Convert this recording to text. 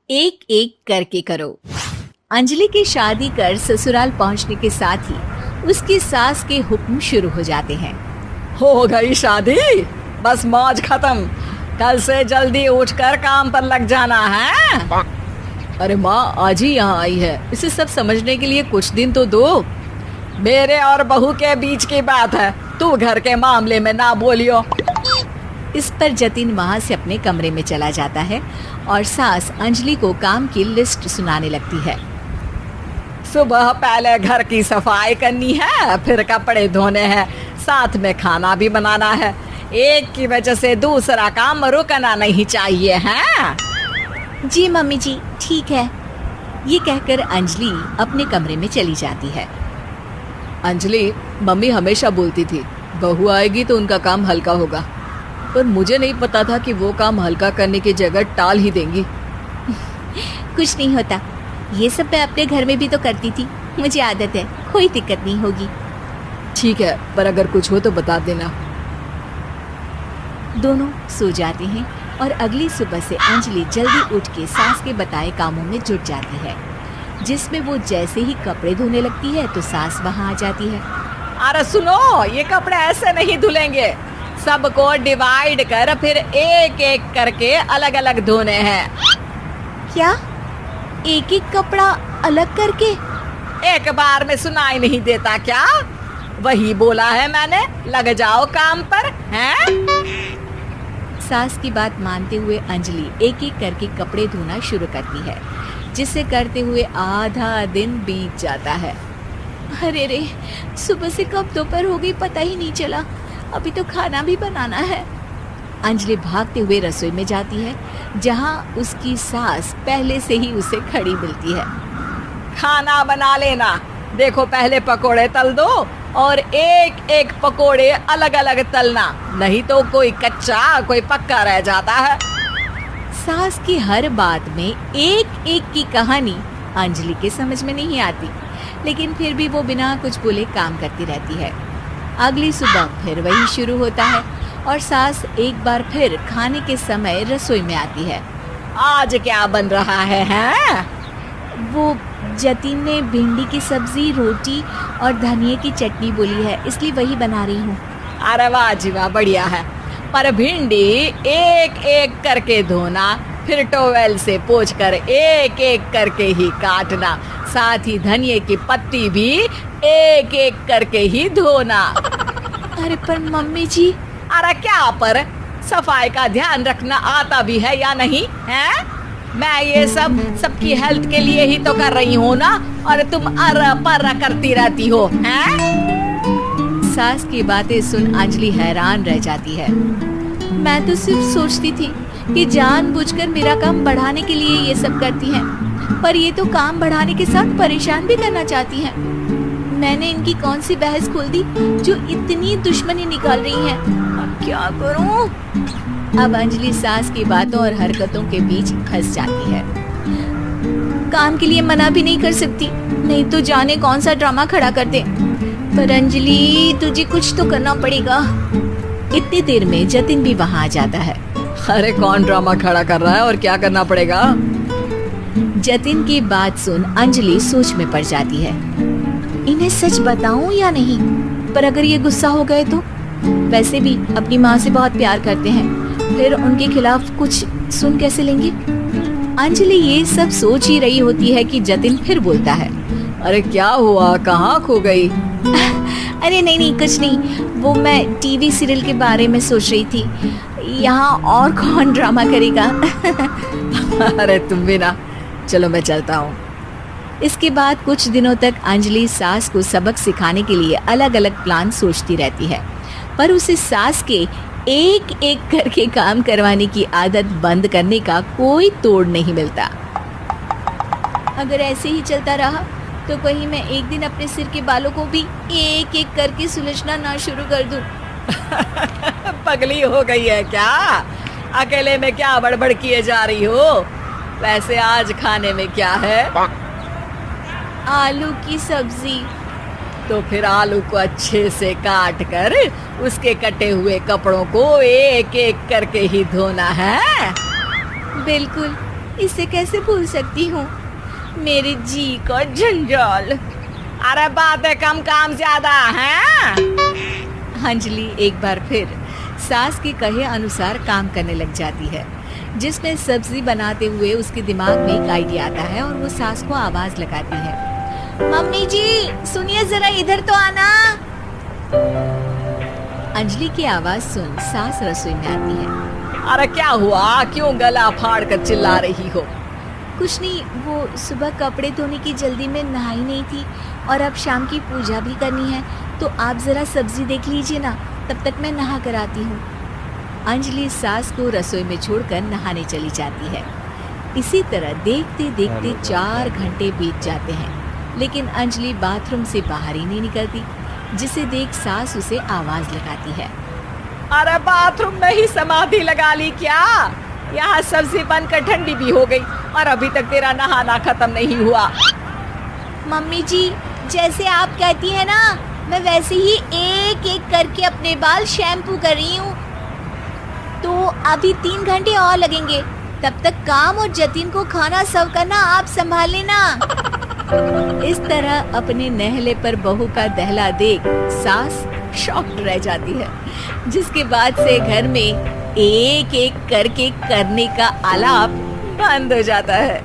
एक एक करके करो। अंजलि की शादी कर ससुराल पहुंचने के साथ ही उसकी सास के हुक्म शुरू हो जाते हैं। हो गई शादी, बस मौज खत्म। कल से जल्दी उठकर काम पर लग जाना है। अरे माँ आज ही यहाँ आई है, इसे सब समझने के लिए कुछ दिन तो दो। मेरे और बहू के बीच की बात है, तू घर के मामले में ना बोलियो। इस पर जतिन वहाँ से अपने कमरे में चला जाता है और सास अंजलि को काम की लिस्ट सुनाने लगती है। सुबह पहले घर की सफाई करनी है, फिर कपड़े धोने हैं, साथ में खाना भी बनाना है। एक की वजह से दूसरा काम रुकना नहीं चाहिए है। जी मम्मी जी ठीक है। ये कहकर अंजलि अपने कमरे में चली जाती है। अंजलि, मम्मी हमेशा बोलती थी बहू आएगी तो उनका काम हल्का होगा, पर मुझे नहीं पता था कि वो काम हल्का करने की जगह टाल ही देंगी। कुछ नहीं होता, ये सब मैं अपने घर में भी तो करती थी, मुझे आदत है, कोई दिक्कत नहीं होगी। ठीक है, पर अगर कुछ हो तो बता देना। दोनों सो जाते हैं और अगली सुबह से अंजलि जल्दी उठ के सास के बताए कामों में जुट जाती है, जिसमें वो जैसे ही कपड़े धोने लगती है तो सास वहाँ आ जाती है। अरे सुनो, ये कपड़े ऐसे नहीं धुलेंगे, सबको डिवाइड कर फिर एक एक करके अलग अलग धोने हैं। क्या एक एक कपड़ा अलग करके? एक बार में सुनाई नहीं देता क्या? वही बोला है मैंने, लग जाओ काम पर हैं? सास की बात मानते हुए अंजलि एक एक करके कपड़े धोना शुरू करती है, जिसे करते हुए आधा दिन बीत जाता है। अरे रे, सुबह से कब दोपहर हो गई पता ही नहीं चला, अभी तो खाना भी बनाना है। अंजलि भागते हुए रसोई में जाती है, जहां उसकी सास पहले से ही उसे खड़ी मिलती है। खाना बना लेना, देखो पहले पकोड़े तल दो और एक एक पकोड़े अलग अलग तलना, नहीं तो कोई कच्चा कोई पक्का रह जाता है। सास की हर बात में एक एक की कहानी अंजलि के समझ में नहीं आती, लेकिन फिर भी वो बिना कुछ बोले काम करती रहती है। अगली सुबह फिर वही शुरू होता है और सास एक बार फिर खाने के समय रसोई में आती है। आज क्या बन रहा है हैं? वो जतिन ने भिंडी की सब्जी, रोटी और धनिए की चटनी बोली है, इसलिए वही बना रही हूँ। अरे वाह जी वाह, बढ़िया है। पर भिंडी एक एक करके धोना, फिर टोवेल से पोंछकर एक एक करके ही काटना, साथ ही धनिए की पत्ती भी एक एक करके ही धोना। अरे पर मम्मी जी। अरे क्या पर, सफाई का ध्यान रखना आता भी है या नहीं है? मैं ये सब सबकी हेल्थ के लिए ही तो कर रही हूँ ना, और तुम अर पर करती रहती हो हैं? सास की बातें सुन अंजलि हैरान रह जाती है। मैं तो सिर्फ सोचती थी कि जानबूझकर मेरा काम बढ़ाने के लिए ये सब करती हैं, पर ये तो काम बढ़ाने के साथ परेशान भी करना चाहती हैं। मैंने इनकी कौन सी बहस खोल दी जो इतनी दुश्मनी निकाल रही हैं? अब क्या करूं? अब अंजलि सास की बातों और हरकतों के बीच फंस जाती है। काम के लिए मना भी नहीं कर सकती, नहीं तो जाने कौन सा ड्रामा खड़ा कर दे। पर अंजलि तुझे कुछ तो करना पड़ेगा। इतनी देर में जतिन भी वहाँ आ जाता है। अरे कौन ड्रामा खड़ा कर रहा है और क्या करना पड़ेगा? जतिन की बात सुन अंजलि सोच में पड़ जाती है। इन्हें सच बताऊं या नहीं? पर अगर ये गुस्सा हो गए तो? वैसे भी अपनी माँ से बहुत प्यार करते हैं, फिर उनके खिलाफ कुछ सुन कैसे लेंगे? अंजलि ये सब सोच ही रही होती है कि जतिन फिर बोलता है। अरे क्या हुआ, कहाँ खो गई? अरे नहीं कुछ नहीं, वो मैं टीवी सीरियल के बारे में सोच रही थी। यहाँ और कौन ड्रामा करेगा? अरे तुम भी ना, चलो मैं चलता हूँ। इसके बाद कुछ दिनों तक अंजलि सास को सबक सिखाने के लिए अलग अलग प्लान सोचती रहती है, पर उसे सास के एक एक करके काम करवाने की आदत बंद करने का कोई तोड़ नहीं मिलता। अगर ऐसे ही चलता रहा तो कहीं मैं एक दिन अपने सिर के बालों को भी एक एक करके सुलझना ना शुरू कर दूं। पगली हो गई है क्या? अकेले में क्या बड़बड़ किए जा रही हो? वैसे आज खाने में क्या है? आलू की सब्जी। तो फिर आलू को अच्छे से काट कर उसके कटे हुए कपड़ों को एक एक करके ही धोना है। बिल्कुल, इसे कैसे भूल सकती हूँ? मेरे जी का जंजाल। अरे बातें कम काम ज्यादा हैं। अंजलि एक बार फिर सास के कहे अनुसार काम करने लग जाती है, जिसमें सब्जी बनाते हुए उसके दिमाग में एक आइडिया आता है और वो सास को आवाज लगाती है, मम्मी जी सुनिए जरा इधर तो आना। अंजलि की आवाज सुन सास रसोई में आती है। अरे क्या हुआ, क्यों गला फाड़ कर चिल्ला रही हो? कुछ नहीं, वो सुबह कपड़े धोने की जल्दी में नहाई नहीं थी और अब शाम की पूजा भी करनी है, तो आप जरा सब्जी देख लीजिए ना, तब तक मैं नहा कर आती हूँ। अंजलि सास को रसोई में छोड़कर नहाने चली जाती है। इसी तरह देखते देखते 4 घंटे बीत जाते हैं, लेकिन अंजलि बाथरूम से बाहर ही नहीं निकलती, जिसे देख सास उसे आवाज लगाती है। अरे बाथरूम में ही समाधि लगा ली क्या? यहाँ सब्जी बनकर ठंडी भी हो गई और अभी तक तेरा नहाना खत्म नहीं हुआ। मम्मी जी जैसे आप कहती हैं ना, मैं वैसे ही एक एक करके अपने बाल शैम्पू कर रही हूँ। तो अभी 3 घंटे और लगेंगे, तब तक काम और जतिन को खाना सर्व करना आप संभाल लेना। इस तरह अपने नहले पर बहू का दहला देख सास शॉक्ड रह जाती है, जिसके बाद से घर में एक एक करके करने का आलाप बंद हो जाता है।